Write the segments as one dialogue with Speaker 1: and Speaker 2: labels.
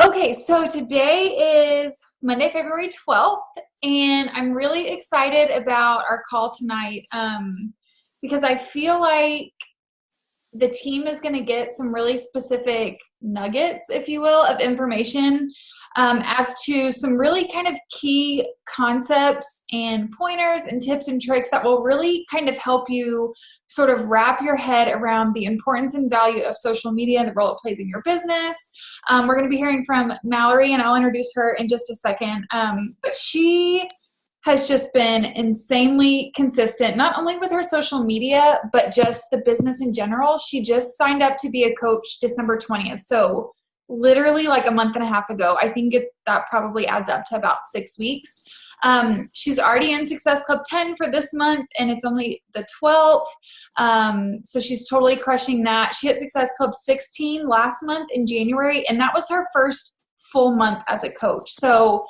Speaker 1: Okay, so today is Monday, February 12th, and I'm really excited about our call tonight because I feel like the team is going to get some really specific nuggets, if you will, of information as to some really kind of key concepts and pointers and tips and tricks that will really kind of help you sort of wrap your head around the importance and value of social media and the role it plays in your business. We're going to be hearing from Mallory, and I'll introduce her in just a second. But she has just been insanely consistent, not only with her social media, but just the business in general. She just signed up to be a coach December 20th. So literally like a month and a half ago. I think that probably adds up to about 6 weeks. She's already in Success Club 10 for this month, and it's only the 12th. So she's totally crushing that. She hit Success Club 16 last month in January, and that was her first full month as a coach. So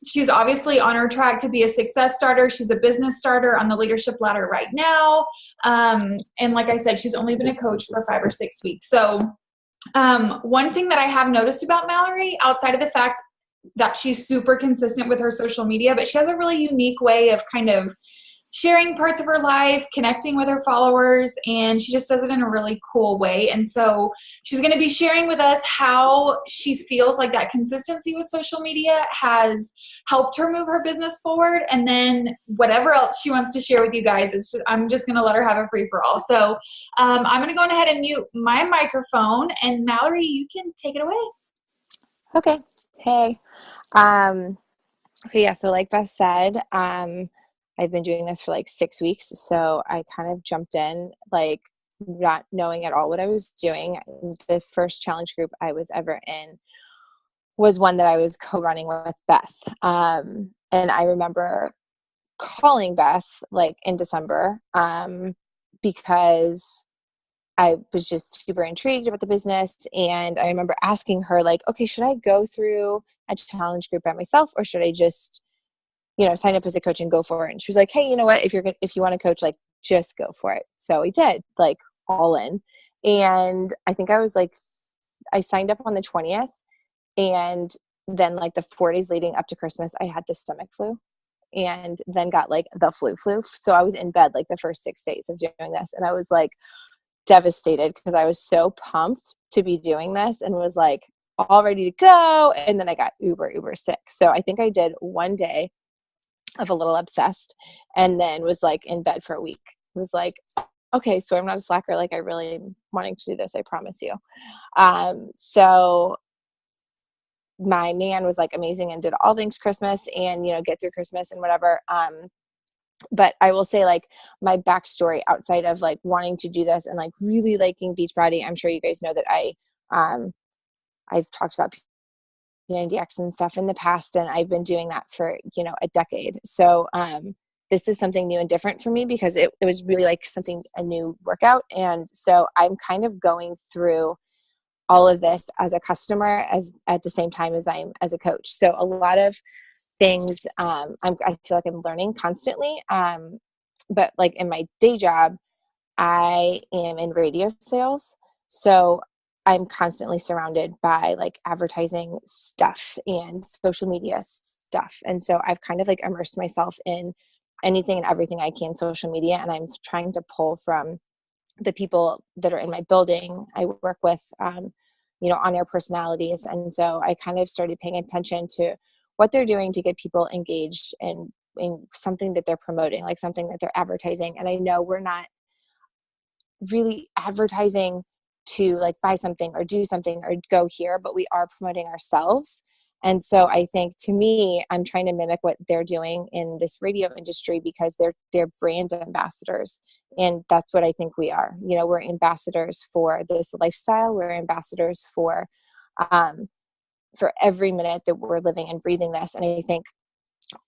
Speaker 1: she's obviously on her track to be a success starter. She's a business starter on the leadership ladder right now. And like I said, she's only been a coach for 5 or 6 weeks. So one thing that I have noticed about Mallory, outside of the fact that she's super consistent with her social media, but she has a really unique way of kind of sharing parts of her life, connecting with her followers, and she just does it in a really cool way. And so she's going to be sharing with us how she feels like that consistency with social media has helped her move her business forward. And then whatever else she wants to share with you guys, I'm just going to let her have a free for all. So I'm going to go ahead and mute my microphone, and Mallory, you can take it away.
Speaker 2: Okay. Hey. Okay, yeah, so like Beth said, I've been doing this for like 6 weeks, so I kind of jumped in, like not knowing at all what I was doing. The first challenge group I was ever in was one that I was co-running with Beth. And I remember calling Beth like in December because I was just super intrigued about the business. And I remember asking her like, okay, should I go through a challenge group by myself, or should I just sign up as a coach and go for it? And she was like, hey, you know what, if you want to coach, like just go for it. So we did, like all in. And I think I signed up on the 20th, and then like the 4 days leading up to Christmas, I had the stomach flu, and then got like the flu. So I was in bed like the first 6 days of doing this. And I was like devastated because I was so pumped to be doing this and was like all ready to go. And then I got uber sick. So I think I did one day of a little obsessed, and then was like in bed for a week. It was like, okay, so I'm not a slacker. Like I really am wanting to do this. I promise you. So my man was like amazing and did all things Christmas and, get through Christmas and whatever. But I will say like my backstory outside of like wanting to do this and like really liking Beachbody, I'm sure you guys know that I've talked about P90X and stuff in the past, and I've been doing that for, a decade. So this is something new and different for me because it was really like a new workout. And so I'm kind of going through all of this as a customer at the same time as I'm as a coach. So a lot of things I feel like I'm learning constantly. But like in my day job, I am in radio sales. So I'm constantly surrounded by like advertising stuff and social media stuff. And so I've kind of like immersed myself in anything and everything I can social media. And I'm trying to pull from the people that are in my building. I work with, on-air personalities. And so I kind of started paying attention to what they're doing to get people engaged in something that they're promoting, like something that they're advertising. And I know we're not really advertising to like buy something or do something or go here, but we are promoting ourselves. And so I think, to me, I'm trying to mimic what they're doing in this radio industry because they're brand ambassadors. And that's what I think we are. We're ambassadors for this lifestyle. We're ambassadors for every minute that we're living and breathing this. And I think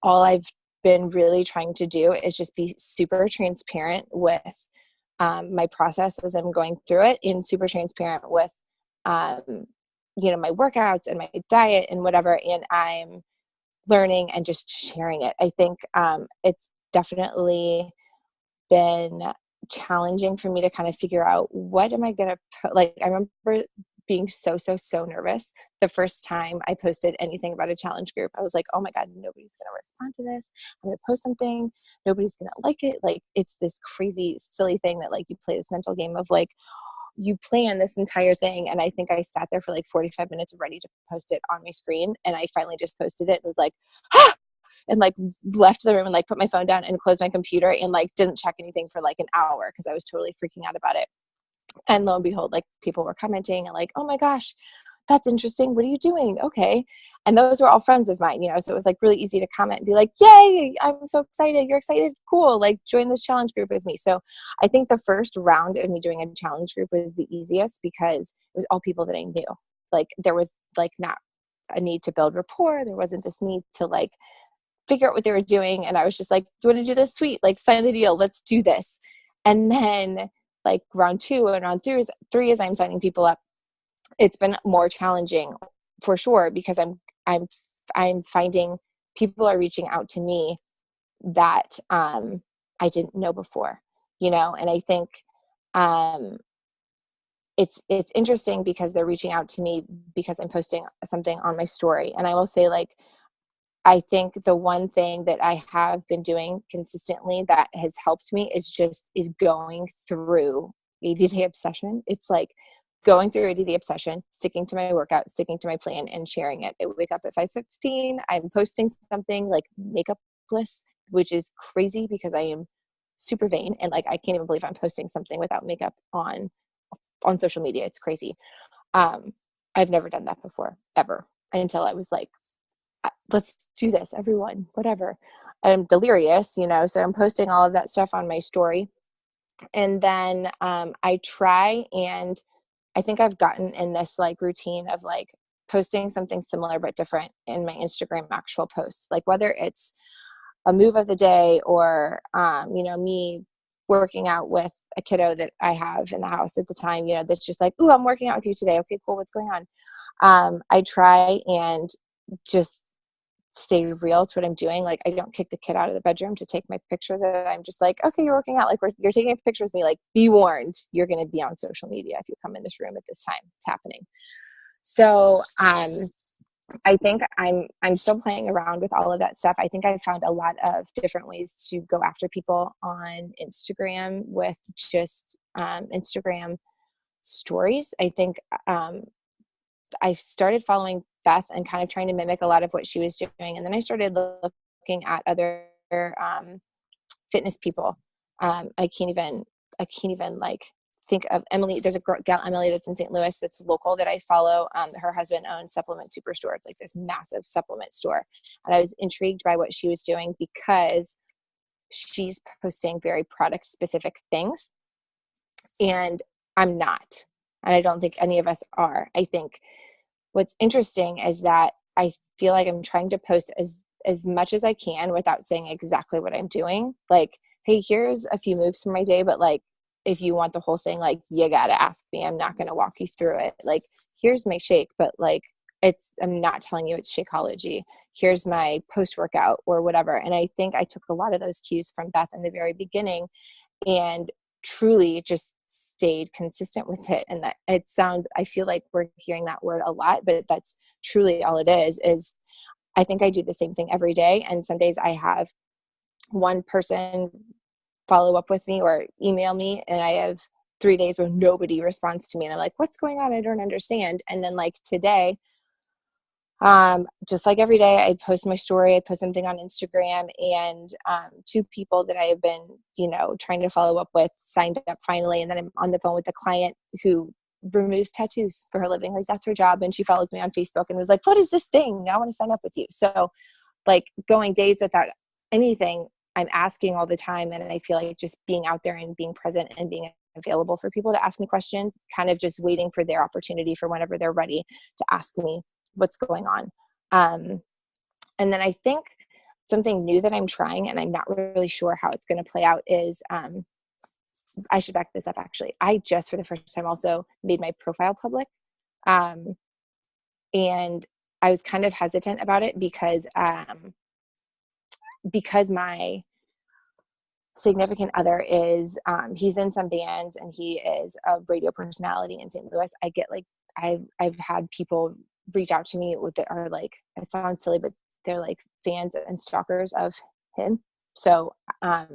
Speaker 2: all I've been really trying to do is just be super transparent with my process as I'm going through it, and super transparent with my workouts and my diet and whatever, and I'm learning and just sharing it. I think it's definitely been challenging for me to kind of figure out what am I going to put. Like I remember being so nervous the first time I posted anything about a challenge group. I was like, oh my God, nobody's going to respond to this. I'm going to post something. Nobody's going to like it. Like, it's this crazy, silly thing that like you play this mental game of like, you plan this entire thing. And I think I sat there for like 45 minutes ready to post it on my screen. And I finally just posted it and was like, ah! And like left the room and like put my phone down and closed my computer and like didn't check anything for like an hour because I was totally freaking out about it. And lo and behold, like people were commenting and like, oh my gosh, that's interesting. What are you doing? Okay. And those were all friends of mine, you know, so it was like really easy to comment and be like, yay, I'm so excited. You're excited. Cool. Like join this challenge group with me. So I think the first round of me doing a challenge group was the easiest because it was all people that I knew. Like there was like not a need to build rapport. There wasn't this need to like figure out what they were doing. And I was just like, do you want to do this? Sweet. Like sign the deal. Let's do this. And then like round 2 and round 3 as I'm signing people up, it's been more challenging for sure because I'm finding people are reaching out to me that I didn't know before, you know, and I think it's interesting because they're reaching out to me because I'm posting something on my story. And I will say, like, I think the one thing that I have been doing consistently that has helped me is going through ADD obsession. It's like going through ADD obsession, sticking to my workout, sticking to my plan and sharing it. I wake up at 5:15. I'm posting something like makeupless, which is crazy because I am super vain. And like, I can't even believe I'm posting something without makeup on social media. It's crazy. I've never done that before, ever, until I was like, let's do this, everyone, whatever. I'm delirious, you know, so I'm posting all of that stuff on my story. And then I try, and I think I've gotten in this like routine of like posting something similar but different in my Instagram actual posts, like whether it's a move of the day or, you know, me working out with a kiddo that I have in the house at the time, you know, that's just like, ooh, I'm working out with you today. Okay, cool. What's going on? I try and just stay real to what I'm doing. Like, I don't kick the kid out of the bedroom to take my picture that I'm just like, okay, you're working out. Like, you're taking a picture with me. Like, be warned, you're going to be on social media if you come in this room at this time. It's happening. So, I think I'm still playing around with all of that stuff. I think I found a lot of different ways to go after people on Instagram with just Instagram stories. I think I started following Beth and kind of trying to mimic a lot of what she was doing. And then I started looking at other fitness people. I can't even like think of Emily. There's a gal, Emily, that's in St. Louis, that's local, that I follow. Her husband owns Supplement Superstore. It's like this massive supplement store. And I was intrigued by what she was doing because she's posting very product specific things. And I'm not. And I don't think any of us are. I think what's interesting is that I feel like I'm trying to post as much as I can without saying exactly what I'm doing. Like, hey, here's a few moves from my day, but like, if you want the whole thing, like, you got to ask me. I'm not going to walk you through it. Like, here's my shake, but like, I'm not telling you it's Shakeology. Here's my post-workout or whatever. And I think I took a lot of those cues from Beth in the very beginning and truly just stayed consistent with it. And that I feel like we're hearing that word a lot, but that's truly all it is I think I do the same thing every day. And some days I have one person follow up with me or email me, and I have 3 days where nobody responds to me. And I'm like, what's going on? I don't understand. And then like today, just like every day, I post my story, I post something on Instagram, and 2 people that I have been, you know, trying to follow up with signed up finally. And then I'm on the phone with a client who removes tattoos for her living. Like, that's her job. And she follows me on Facebook and was like, what is this thing? I want to sign up with you. So like, going days without anything, I'm asking all the time. And I feel like just being out there and being present and being available for people to ask me questions, kind of just waiting for their opportunity for whenever they're ready to ask me what's going on. And then I think something new that I'm trying, and I'm not really sure how it's going to play out, is I should back this up actually. I just for the first time also made my profile public. And I was kind of hesitant about it because my significant other is, he's in some bands and he is a radio personality in St. Louis. I get like I've had people reach out to me that are like, it sounds silly, but they're like fans and stalkers of him. So I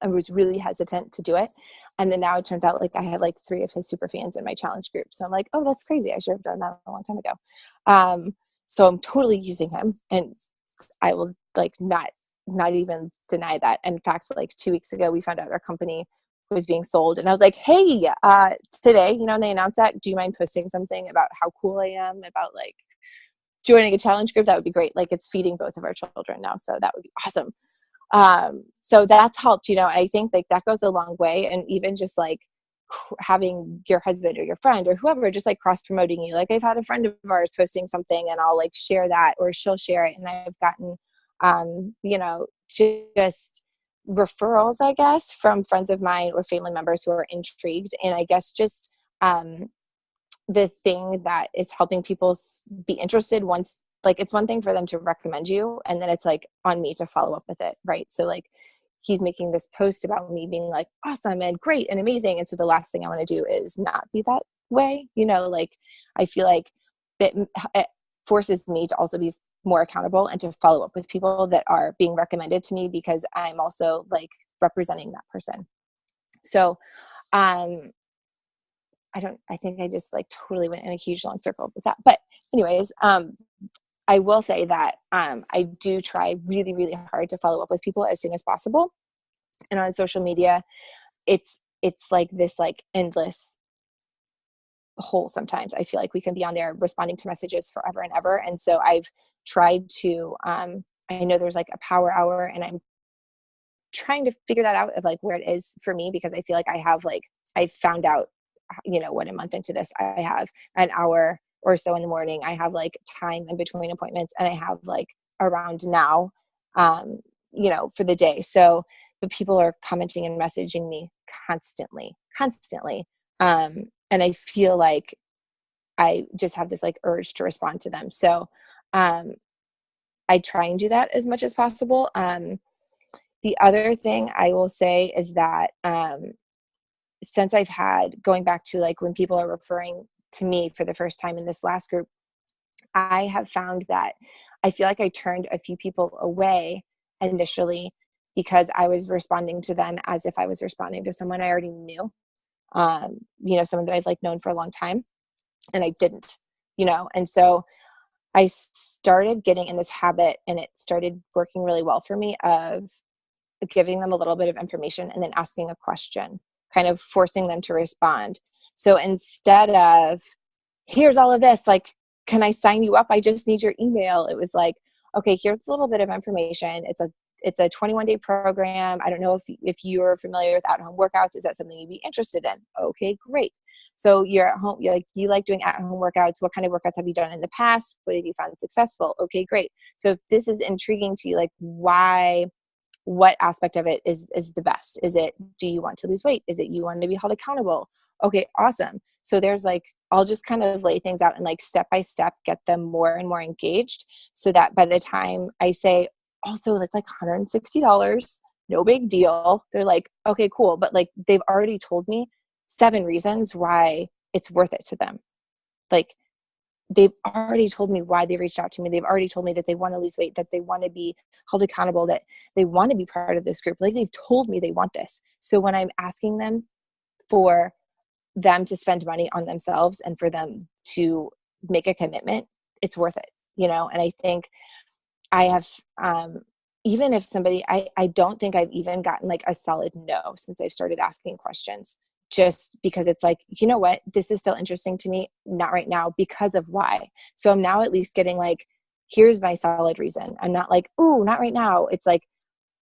Speaker 2: was really hesitant to do it. And then now it turns out like I have like 3 of his super fans in my challenge group. So I'm like, oh, that's crazy. I should have done that a long time ago. So I'm totally using him, and I will like not even deny that. In fact, like 2 weeks ago, we found out our company was being sold, and I was like, hey, today, you know, and they announced that, do you mind posting something about how cool I am about like joining a challenge group? That would be great. Like, it's feeding both of our children now, so that would be awesome. So that's helped, you know. I think like that goes a long way. And even just like having your husband or your friend or whoever just like cross promoting you. Like, I've had a friend of ours posting something, and I'll like share that, or she'll share it, and I've gotten you know, just referrals, I guess, from friends of mine or family members who are intrigued. And I guess just the thing that is helping people be interested, once, like, it's one thing for them to recommend you, and then it's like on me to follow up with it, right? So like, he's making this post about me being like awesome and great and amazing, and so the last thing I want to do is not be that way, you know. Like, I feel like that it forces me to also be more accountable and to follow up with people that are being recommended to me, because I'm also like representing that person. So I think I just like totally went in a huge long circle with that. But anyways, I will say that I do try really, really hard to follow up with people as soon as possible. And on social media, it's like this like endless hole. Sometimes I feel like we can be on there responding to messages forever and ever. And so I've tried to, I know there's like a power hour, and I'm trying to figure that out of like where it is for me, because I feel like I found out, you know, what, a month into this, I have an hour or so in the morning. I have like time in between appointments, and I have like around now, you know, for the day. So, but people are commenting and messaging me constantly. And I feel like I just have this like urge to respond to them. So, I try and do that as much as possible. The other thing I will say is that, since I've had, going back to like when people are referring to me for the first time in this last group, I have found that I feel like I turned a few people away initially because I was responding to them as if I was responding to someone I already knew, you know, someone that I've like known for a long time, and I didn't, you know. And so I started getting in this habit, and it started working really well for me, of giving them a little bit of information and then asking a question, kind of forcing them to respond. So instead of, here's all of this, like, can I sign you up? I just need your email. It was like, okay, here's a little bit of information. It's a 21-day program. I don't know if you're familiar with at-home workouts. Is that something you'd be interested in? Okay, great. So you're at home, you like doing at-home workouts. What kind of workouts have you done in the past? What have you found successful? Okay, great. So if this is intriguing to you, like, what aspect of it is the best? Is it, do you want to lose weight? Is it you want to be held accountable? Okay, awesome. So there's like, I'll just kind of lay things out and like step by step get them more and more engaged, so that by the time I say, also that's like $160, no big deal, they're like, okay, cool. But like, they've already told me 7 reasons why it's worth it to them. Like, they've already told me why they reached out to me. They've already told me that they want to lose weight, that they want to be held accountable, that they want to be part of this group. Like, they've told me they want this. So when I'm asking them for them to spend money on themselves and for them to make a commitment, it's worth it, you know? And I think I have, even if somebody, I don't think I've even gotten like a solid no since I've started asking questions, just because it's like, you know what, this is still interesting to me, not right now because of why. So I'm now at least getting like, here's my solid reason. I'm not like, ooh, not right now. It's like,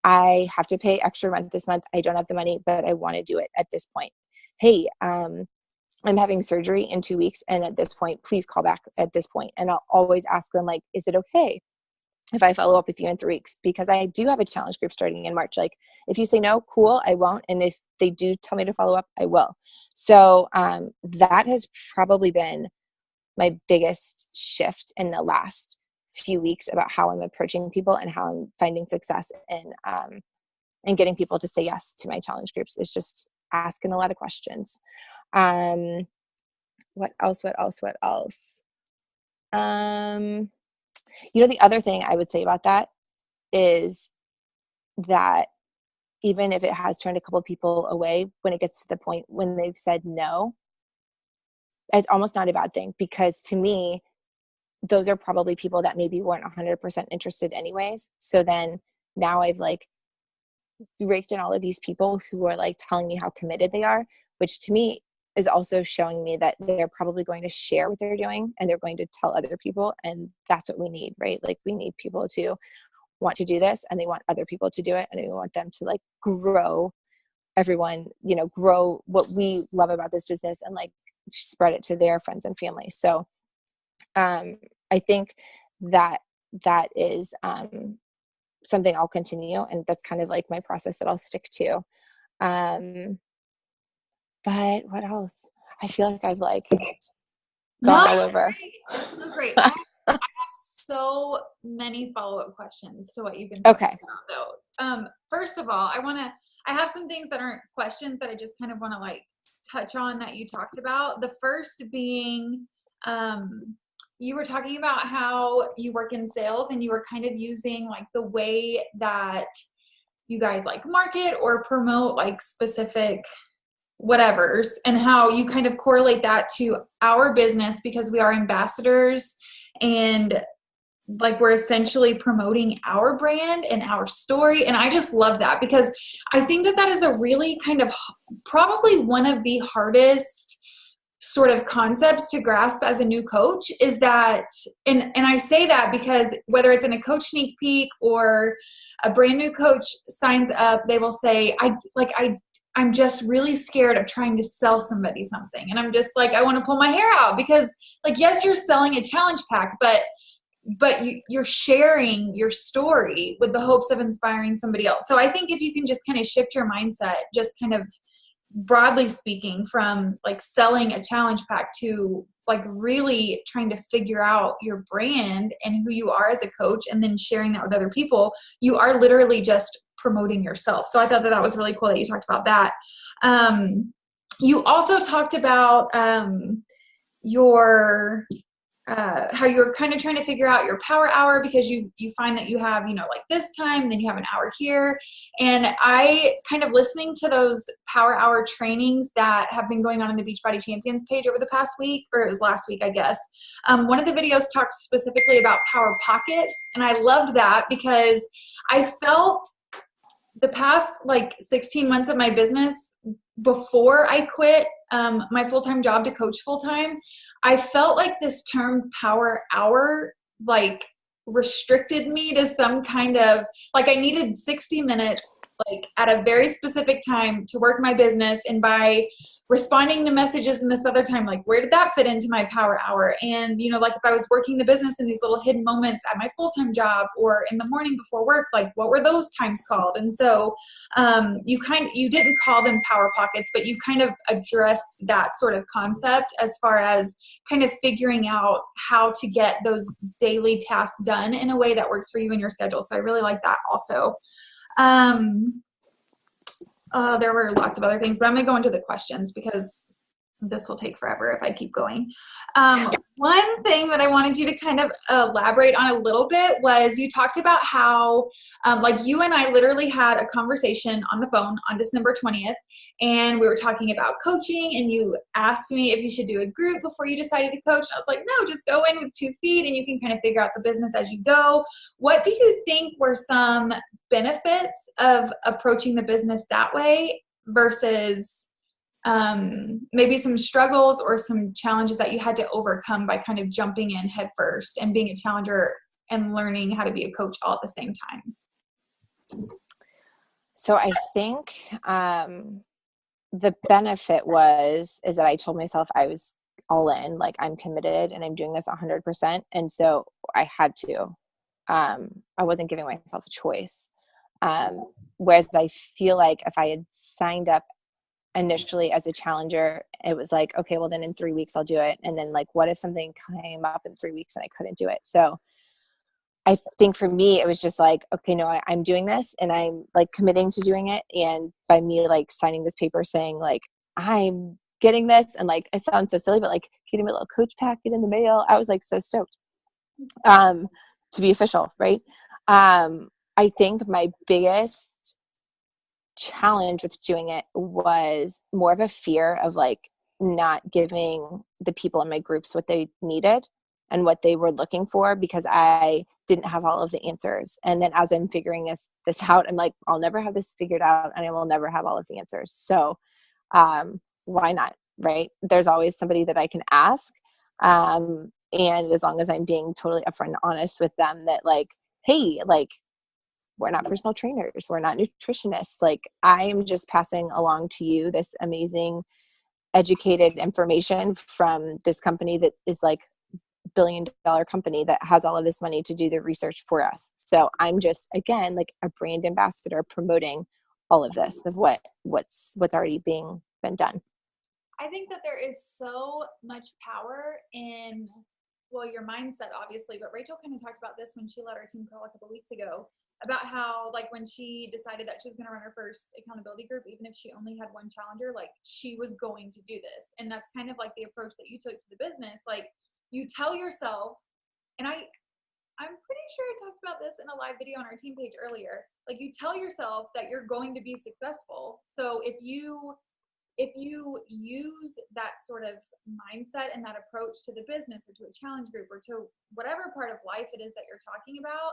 Speaker 2: I have to pay extra rent this month. I don't have the money, but I want to do it at this point. Hey, I'm having surgery in 2 weeks, and at this point, please call back at this point. And I'll always ask them like, is it okay if I follow up with you in 3 weeks? Because I do have a challenge group starting in March. Like, if you say no, cool, I won't. And if they do tell me to follow up, I will. So that has probably been my biggest shift in the last few weeks about how I'm approaching people and how I'm finding success in getting people to say yes to my challenge groups, is just asking a lot of questions. What else? The other thing I would say about that is that even if it has turned a couple of people away, when it gets to the point when they've said no, it's almost not a bad thing, because to me, those are probably people that maybe weren't 100% interested anyways. So then now I've like raked in all of these people who are like telling me how committed they are, which to me is also showing me that they're probably going to share what they're doing and they're going to tell other people. And that's what we need, right? Like we need people to want to do this and they want other people to do it. And we want them to like grow everyone, grow what we love about this business and like spread it to their friends and family. So I think that is something I'll continue, and that's kind of like my process that I'll stick to. But what else? I feel like I've like gone all over.
Speaker 1: It's so great. I have so many follow-up questions to what you've been talking about, though. First of all, I have some things that aren't questions that I just kind of want to like touch on that you talked about. The first being, you were talking about how you work in sales and you were kind of using like the way that you guys like market or promote like specific whatevers, and how you kind of correlate that to our business because we are ambassadors and like we're essentially promoting our brand and our story. And I just love that because I think that is a really kind of probably one of the hardest sort of concepts to grasp as a new coach is that, and I say that because whether it's in a coach sneak peek or a brand new coach signs up, they will say, I'm just really scared of trying to sell somebody something. And I'm just like, I want to pull my hair out because like, yes, you're selling a challenge pack, but you're sharing your story with the hopes of inspiring somebody else. So I think if you can just kind of shift your mindset, just kind of broadly speaking, from like selling a challenge pack to like really trying to figure out your brand and who you are as a coach and then sharing that with other people, you are literally just promoting yourself. So I thought that was really cool that you talked about that. You also talked about your how you're kind of trying to figure out your power hour because you find that you have, like this time, then you have an hour here. And I kind of listening to those power hour trainings that have been going on in the Beachbody Champions page over the past week, or it was last week, I guess. One of the videos talked specifically about power pockets. And I loved that because I felt the past like 16 months of my business before I quit my full-time job to coach full-time, I felt like this term power hour like restricted me to some kind of like I needed 60 minutes like at a very specific time to work my business, and by responding to messages in this other time, like where did that fit into my power hour? And like if I was working the business in these little hidden moments at my full-time job or in the morning before work, like what were those times called? And so you didn't call them power pockets, but you kind of addressed that sort of concept as far as kind of figuring out how to get those daily tasks done in a way that works for you and your schedule. So I really like that also. There were lots of other things, but I'm going to go into the questions because this will take forever if I keep going. One thing that I wanted you to kind of elaborate on a little bit was you talked about how like you and I literally had a conversation on the phone on December 20th, and we were talking about coaching, and you asked me if you should do a group before you decided to coach. I was like, no, just go in with 2 feet and you can kind of figure out the business as you go. What do you think were some benefits of approaching the business that way versus maybe some struggles or some challenges that you had to overcome by kind of jumping in head first and being a challenger and learning how to be a coach all at the same time?
Speaker 2: So I think the benefit is that I told myself I was all in, like I'm committed and I'm doing this 100%. And so I had to. I wasn't giving myself a choice. Whereas I feel like if I had signed up initially as a challenger, it was like, okay, well then in 3 weeks I'll do it. And then like, what if something came up in 3 weeks and I couldn't do it? So I think for me, it was just like, okay, no, I'm doing this and I'm like committing to doing it. And by me like signing this paper saying like, I'm getting this, and like, it sounds so silly, but like getting my little coach packet in the mail. I was like so stoked to be official, right? I think my biggest challenge with doing it was more of a fear of like not giving the people in my groups what they needed and what they were looking for, because I didn't have all of the answers. And then as I'm figuring this out, I'm like, I'll never have this figured out, and I will never have all of the answers. So why not, right? There's always somebody that I can ask. And as long as I'm being totally upfront and honest with them that like, hey, like, we're not personal trainers, we're not nutritionists. Like, I am just passing along to you this amazing educated information from this company that is like $1 billion company that has all of this money to do the research for us. So I'm just, again, like a brand ambassador promoting all of this of what's already being been done.
Speaker 1: I think that there is so much power in, well, your mindset, obviously, but Rachel kind of talked about this when she led our team call a couple weeks ago, about how, like, when she decided that she was going to run her first accountability group, even if she only had one challenger, like, she was going to do this. And that's kind of like the approach that you took to the business. Like, you tell yourself, and I'm pretty sure I talked about this in a live video on our team page earlier. Like, you tell yourself that you're going to be successful. So if you use that sort of mindset and that approach to the business or to a challenge group or to whatever part of life it is that you're talking about,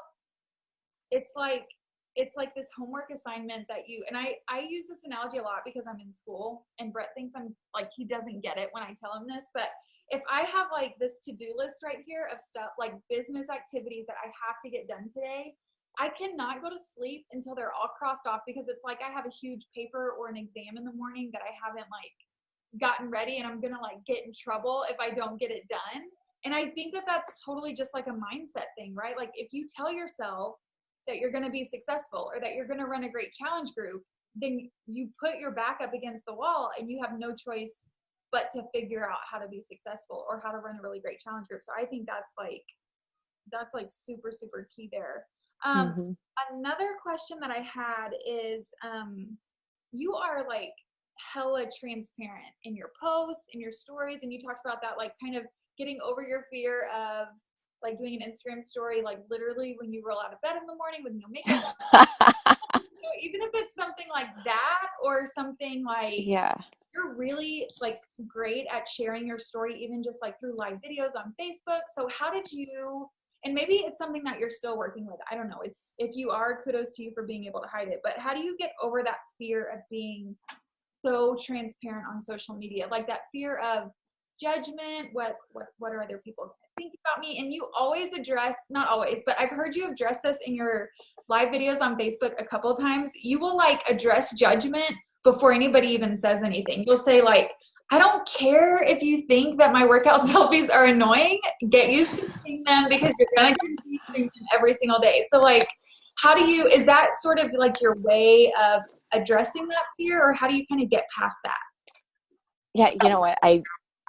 Speaker 1: it's like this homework assignment that you, and I use this analogy a lot because I'm in school and Brett thinks I'm like, he doesn't get it when I tell him this, but if I have like this to-do list right here of stuff like business activities that I have to get done today, I cannot go to sleep until they're all crossed off, because it's like I have a huge paper or an exam in the morning that I haven't like gotten ready, and I'm gonna like get in trouble if I don't get it done. And I think that that's totally just like a mindset thing, right? Like, if you tell yourself that you're going to be successful or that you're going to run a great challenge group, then you put your back up against the wall and you have no choice but to figure out how to be successful or how to run a really great challenge group. So I think that's like super, super key there.
Speaker 2: Mm-hmm.
Speaker 1: Another question that I had is, you are like hella transparent in your posts, in your stories, and you talked about that, like kind of getting over your fear of like doing an Instagram story, like literally when you roll out of bed in the morning with no makeup. So even if it's something like that or something like,
Speaker 2: Yeah.
Speaker 1: you're really like great at sharing your story, even just like through live videos on Facebook. So how did you, and maybe it's something that you're still working with, I don't know, it's, if you are, kudos to you for being able to hide it, but how do you get over that fear of being so transparent on social media, like that fear of judgment, what are other people going to think about me? And you always address, not always, but I've heard you address this in your live videos on Facebook a couple of times. You will like address judgment before anybody even says anything. You'll say like, I don't care if you think that my workout selfies are annoying, get used to seeing them because you're gonna continue seeing them every single day. So like, how do you, is that sort of like your way of addressing that fear, or how do you kind of get past that?
Speaker 2: Yeah, you know what?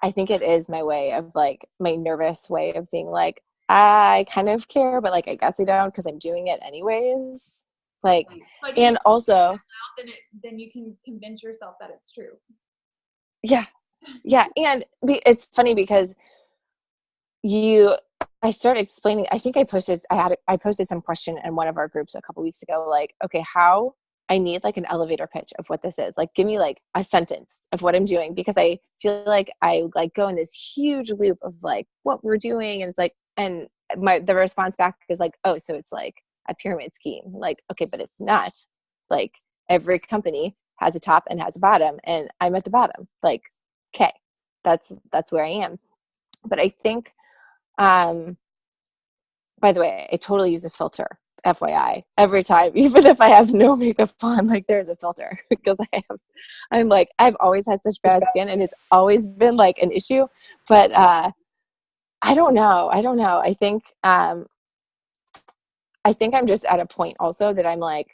Speaker 2: I think it is my way of like, my nervous way of being like, I kind of care, but like, I guess I don't, because I'm doing it anyways. Like,
Speaker 1: Like
Speaker 2: and also,
Speaker 1: then you can convince yourself that it's true.
Speaker 2: yeah, yeah. And it's funny because I started explaining, I think I posted some question in one of our groups a couple weeks ago, like, okay, how I need like an elevator pitch of what this is. Like, give me like a sentence of what I'm doing, because I feel like I like go in this huge loop of like what we're doing. And it's like, and the response back is like, oh, so it's like a pyramid scheme. Like, okay, but it's not. Like, every company has a top and has a bottom, and I'm at the bottom. Like, okay, that's where I am. But I think, by the way, I totally use a filter, FYI, every time, even if I have no makeup on, like there's a filter, because I'm like, I've always had such bad skin, and it's always been like an issue. But I don't know. I think I'm just at a point also that I'm like,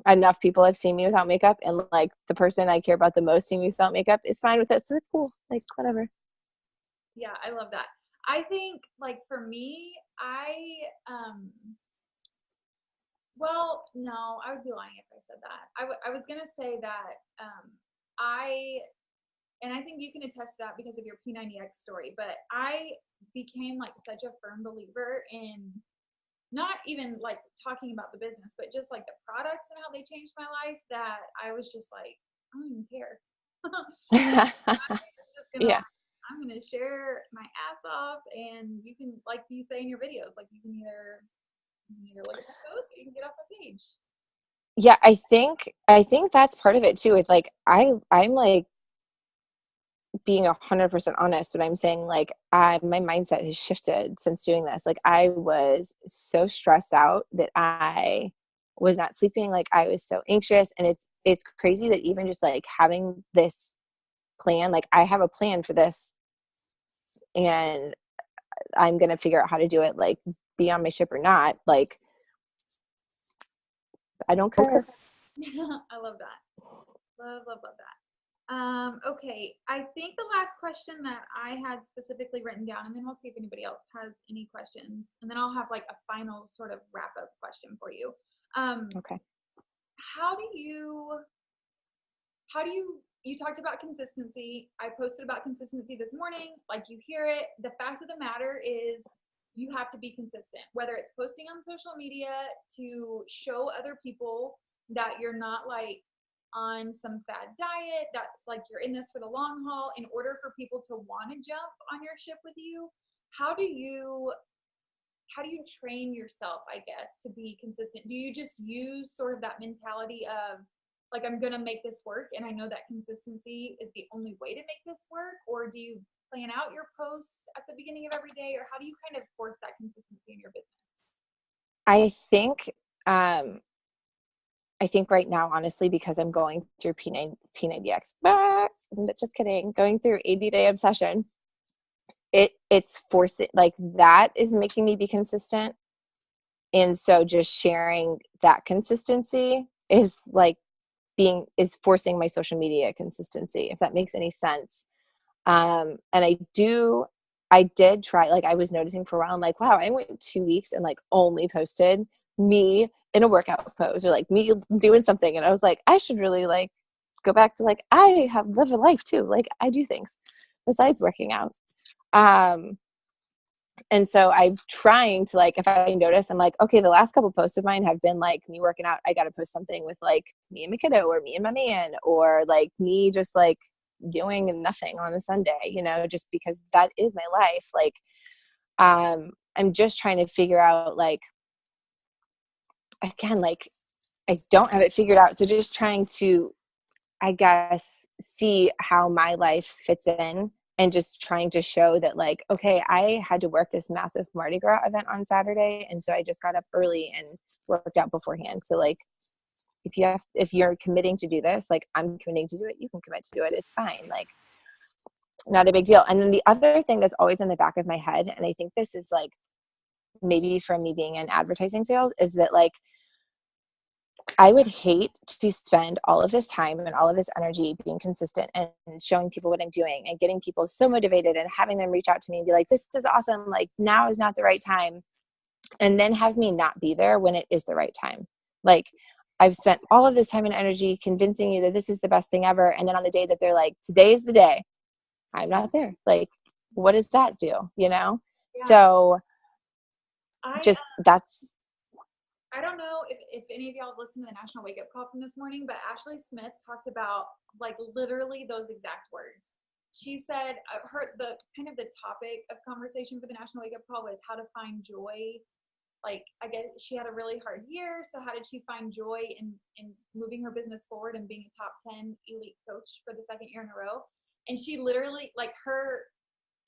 Speaker 2: enough people have seen me without makeup, and like the person I care about the most seeing me without makeup is fine with it, so it's cool. Like, whatever.
Speaker 1: Yeah, I love that. I think like for me, well, no, I would be lying if I said that. I was gonna say that I and I think you can attest to that because of your P90X story, but I became like such a firm believer in not even like talking about the business, but just like the products and how they changed my life, that I was just like, I don't even care. Just gonna
Speaker 2: Yeah.
Speaker 1: like, I'm gonna share my ass off, and you can, like you say in your videos, like you can either look at my post or you can get off my page.
Speaker 2: Yeah, I think that's part of it too. It's like I'm like being 100% honest when I'm saying like my mindset has shifted since doing this. Like I was so stressed out that I was not sleeping. Like I was so anxious, and it's crazy that even just like having this plan, like I have a plan for this, and I'm gonna figure out how to do it. Like be on my ship or not. Like I don't care.
Speaker 1: I love that. Love that. Okay, I think the last question that I had specifically written down, and then we'll see if anybody else has any questions, and then I'll have like a final sort of wrap up question for you. Um,
Speaker 2: Okay.
Speaker 1: how do you you talked about consistency. I posted about consistency this morning. Like, you hear it. The fact of the matter is you have to be consistent, whether it's posting on social media to show other people that you're not like on some fad diet, that's like you're in this for the long haul, in order for people to want to jump on your ship with you. How do you train yourself, I guess, to be consistent? Do you just use sort of that mentality of like, I'm gonna make this work, and I know that consistency is the only way to make this work? Or do you plan out your posts at the beginning of every day? Or how do you kind of force that consistency in your business?
Speaker 2: I think um I think right now, honestly, because I'm going through P90X, just kidding, going through 80-day obsession, it's forcing, like that is making me be consistent. And so just sharing that consistency is like is forcing my social media consistency, if that makes any sense. And I did try, like I was noticing for a while, I'm like, wow, I went 2 weeks and like only posted me in a workout pose or like me doing something. And I was like, I should really like go back to like, I have live a life too. Like I do things besides working out. Um, and so I'm trying to like, if I notice, I'm like, okay, the last couple posts of mine have been like me working out. I got to post something with like me and my kiddo or me and my man, or like me just like doing nothing on a Sunday, just because that is my life. Like, I'm just trying to figure out like, again, like I don't have it figured out. So just trying to, I guess, see how my life fits in, and just trying to show that like, okay, I had to work this massive Mardi Gras event on Saturday. And so I just got up early and worked out beforehand. So like, if you're committing to do this, like I'm committing to do it, you can commit to do it. It's fine. Like not a big deal. And then the other thing that's always in the back of my head, and I think this is like maybe from me being in advertising sales, is that like, I would hate to spend all of this time and all of this energy being consistent and showing people what I'm doing and getting people so motivated and having them reach out to me and be like, this is awesome. Like now is not the right time. And then have me not be there when it is the right time. Like I've spent all of this time and energy convincing you that this is the best thing ever. And then on the day that they're like, today is the day, I'm not there. Like, what does that do? Yeah. So
Speaker 1: I
Speaker 2: just that's,
Speaker 1: I don't know if any of y'all have listened to the National Wake Up Call from this morning, but Ashley Smith talked about like literally those exact words. She said the kind of the topic of conversation for the National Wake Up Call was how to find joy. Like, I guess she had a really hard year, so how did she find joy in moving her business forward and being a top 10 elite coach for the second year in a row? And she literally, like, her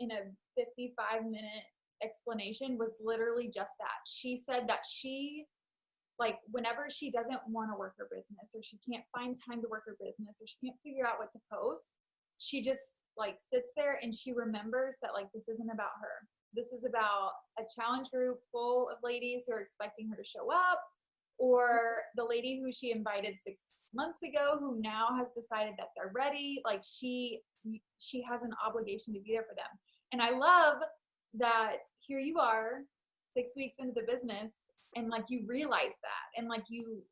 Speaker 1: in a 55-minute explanation was literally just that. She said that she, like, whenever she doesn't want to work her business, or she can't find time to work her business, or she can't figure out what to post, she just like sits there and she remembers that like this isn't about her. This is about a challenge group full of ladies who are expecting her to show up, or the lady who she invited 6 months ago who now has decided that they're ready. Like she has an obligation to be there for them. And I love that here you are 6 weeks into the business, and like you realize that, and like you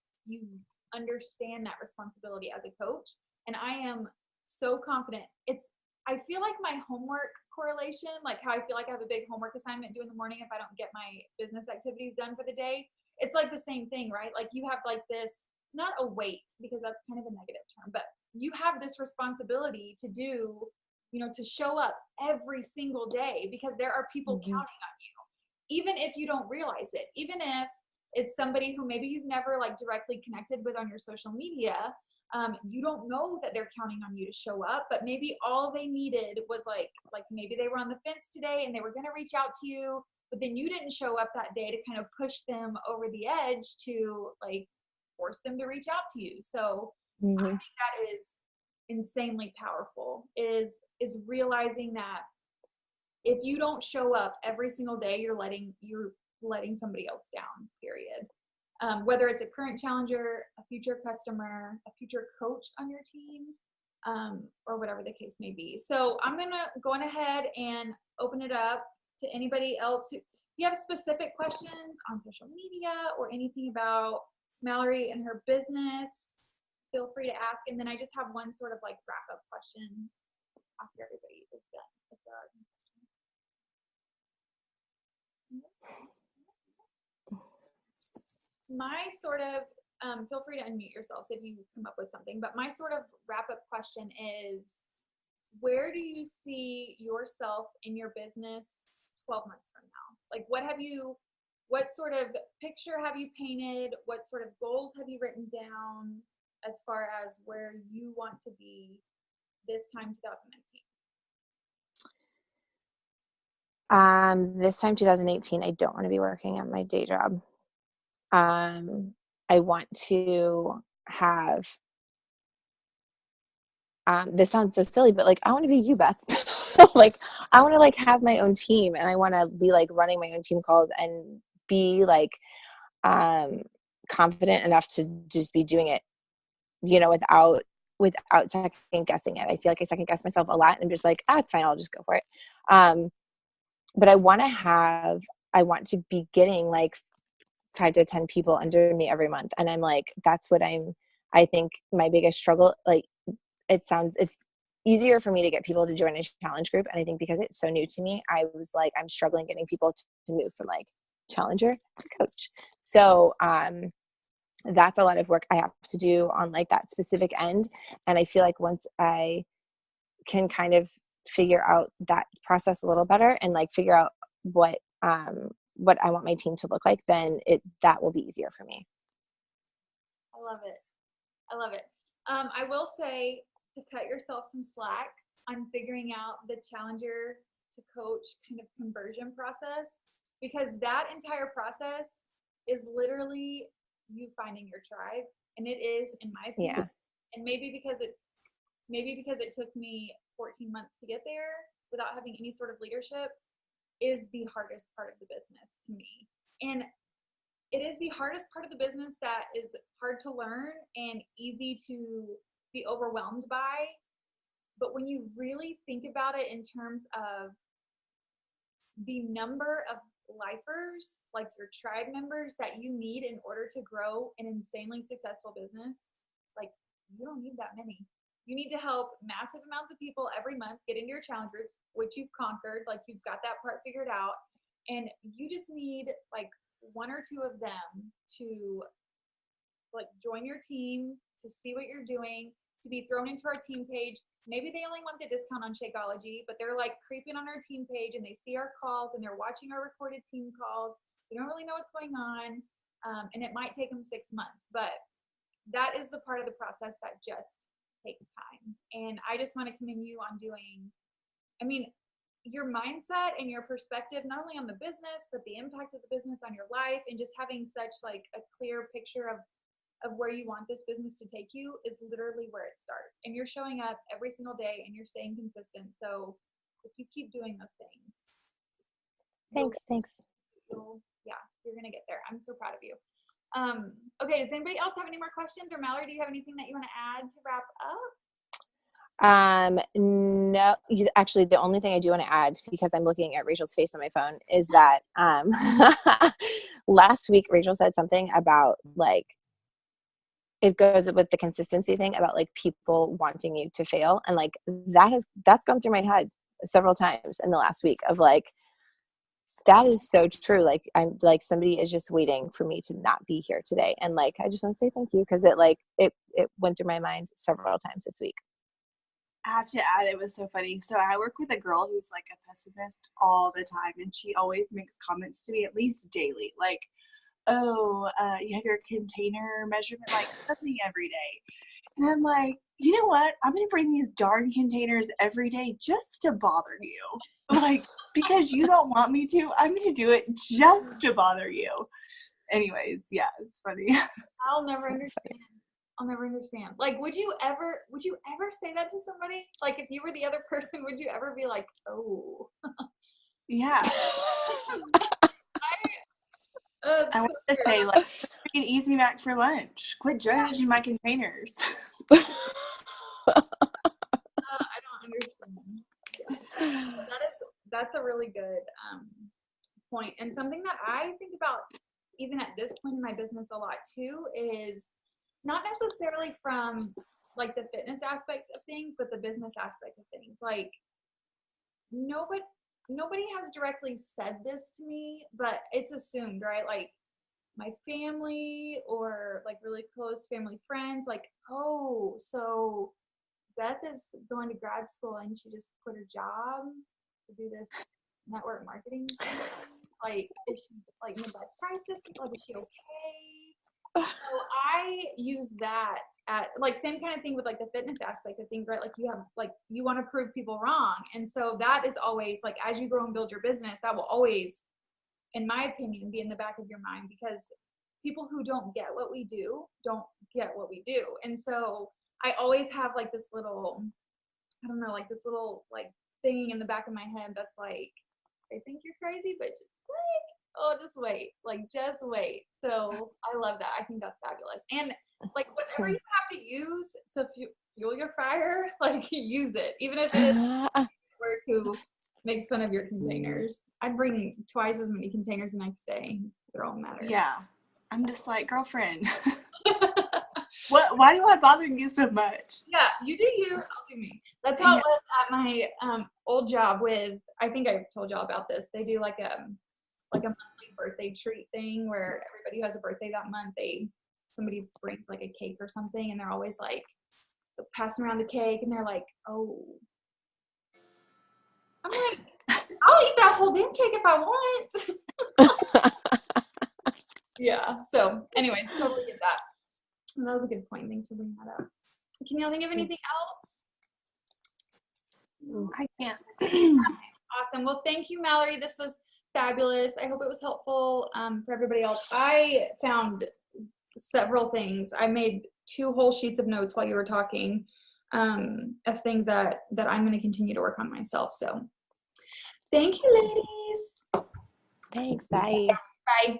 Speaker 1: understand that responsibility as a coach. And I am so confident. I feel like my homework correlation, like how I feel like I have a big homework assignment due in the morning if I don't get my business activities done for the day. It's like the same thing, right? Like you have like this, not a weight, because that's kind of a negative term, but you have this responsibility to do, to show up every single day because there are people counting on you, even if you don't realize it, even if it's somebody who maybe you've never like directly connected with on your social media. You don't know that they're counting on you to show up, but maybe all they needed was like maybe they were on the fence today and they were going to reach out to you, but then you didn't show up that day to kind of push them over the edge to like force them to reach out to you. So I think that is insanely powerful, is realizing that if you don't show up every single day, you're letting somebody else down, period. Whether it's a current challenger, a future customer, a future coach on your team, or whatever the case may be. So I'm going to go on ahead and open it up to anybody else. If you have specific questions on social media or anything about Mallory and her business, feel free to ask. And then I just have one sort of like wrap up question after everybody is done, if there are any questions. My sort of, feel free to unmute yourselves if you come up with something, but my sort of wrap up question is, where do you see yourself in your business 12 months from now? Like what sort of picture have you painted? What sort of goals have you written down as far as where you want to be this time 2019?
Speaker 2: This time 2018, I don't want to be working at my day job. I want to have, this sounds so silly, but like, I want to be you, Beth. Like, I want to like have my own team, and I want to be like running my own team calls and be like, confident enough to just be doing it, without second guessing it. I feel like I second guess myself a lot, and I'm just like, it's fine, I'll just go for it. But I want to be getting like 5 to 10 people under me every month. And I'm like, that's what I think my biggest struggle, like it's easier for me to get people to join a challenge group. And I think because it's so new to me, I was like, I'm struggling getting people to move from like challenger to coach. So, that's a lot of work I have to do on like that specific end. And I feel like once I can kind of figure out that process a little better and like figure out what I want my team to look like, then that will be easier for me.
Speaker 1: I love it. I will say, to cut yourself some slack, I'm figuring out the challenger to coach kind of conversion process, because that entire process is literally you finding your tribe. And it is, in my opinion, and maybe because it took me 14 months to get there without having any sort of leadership, is the hardest part of the business to me. And it is the hardest part of the business that is hard to learn and easy to be overwhelmed by. But when you really think about it in terms of the number of lifers, like your tribe members, that you need in order to grow an insanely successful business, like you don't need that many. You need to help massive amounts of people every month get into your challenge groups, which you've conquered, like you've got that part figured out. And you just need like 1 or 2 of them to like join your team, to see what you're doing, to be thrown into our team page. Maybe they only want the discount on Shakeology, but they're like creeping on our team page and they see our calls and they're watching our recorded team calls. They don't really know what's going on. And it might take them 6 months, but that is the part of the process that just takes time. And I just want to commend you on your mindset and your perspective, not only on the business, but the impact of the business on your life, and just having such like a clear picture of where you want this business to take you is literally where it starts. And you're showing up every single day and you're staying consistent. So if you keep doing those things,
Speaker 2: Thanks.
Speaker 1: You're going to get there. I'm so proud of you. Okay, does anybody else have any more questions? Or Mallory, do you have anything that you want to add to wrap up?
Speaker 2: No, actually the only thing I do want to add, because I'm looking at Rachel's face on my phone, is that, last week Rachel said something about like, it goes with the consistency thing about like people wanting you to fail. And like that's gone through my head several times in the last week of like, that is so true. Like I'm like, somebody is just waiting for me to not be here today. And like, I just want to say thank you. Cause it like, it went through my mind several times this week.
Speaker 3: I have to add, it was so funny. So I work with a girl who's like a pessimist all the time. And she always makes comments to me at least daily. Like, oh, you have your container measurement, like something every day. And I'm like, you know what? I'm going to bring these darn containers every day just to bother you. Like, because you don't want me to, I'm going to do it just to bother you. Anyways, yeah, it's funny.
Speaker 1: I'll never understand. Like, would you ever say that to somebody? Like, if you were the other person, would you ever be like, oh?
Speaker 3: Yeah. I want to say, like, freaking Easy Mac for lunch. Quit dredging my containers.
Speaker 1: I don't understand. That's a really good point. And something that I think about even at this point in my business a lot too is not necessarily from like the fitness aspect of things, but the business aspect of things. Like nobody has directly said this to me, but it's assumed, right? Like my family or like really close family friends, like, oh, so Beth is going to grad school and she just quit her job to do this network marketing thing. Like, is she like midlife crisis? Like, is she okay? So I use that at like same kind of thing with like the fitness aspect of things, right? Like you have like you want to prove people wrong. And so that is always like as you grow and build your business, that will always, in my opinion, be in the back of your mind because people who don't get what we do don't get what we do. And so I always have like this little, I don't know, like this little like thing in the back of my head that's like, I think you're crazy, but just like, oh, just wait, like just wait. So I love that. I think that's fabulous. And like whatever you have to use to fuel your fire, like use it, even if it is work who makes fun of your containers. I'd bring twice as many containers the next day. They're all matter.
Speaker 3: Yeah, I'm just like, girlfriend. Why do I bother you so much?
Speaker 1: Yeah, you do you, I'll do me. That's how it was at my old job with, I think I told y'all about this. They do like a monthly birthday treat thing where everybody who has a birthday that month, somebody brings like a cake or something and they're always like passing around the cake and they're like, oh. I'm like, I'll eat that whole damn cake if I want. Yeah, so anyways, totally get that. And that was a good point. Thanks for bringing that up. Can y'all think of anything else?
Speaker 3: I can't.
Speaker 1: Awesome. Well, thank you, Mallory. This was fabulous. I hope it was helpful for everybody else. I found several things. I made 2 whole sheets of notes while you were talking of things that I'm going to continue to work on myself. So thank you, ladies.
Speaker 2: Thanks. Bye.
Speaker 1: Bye.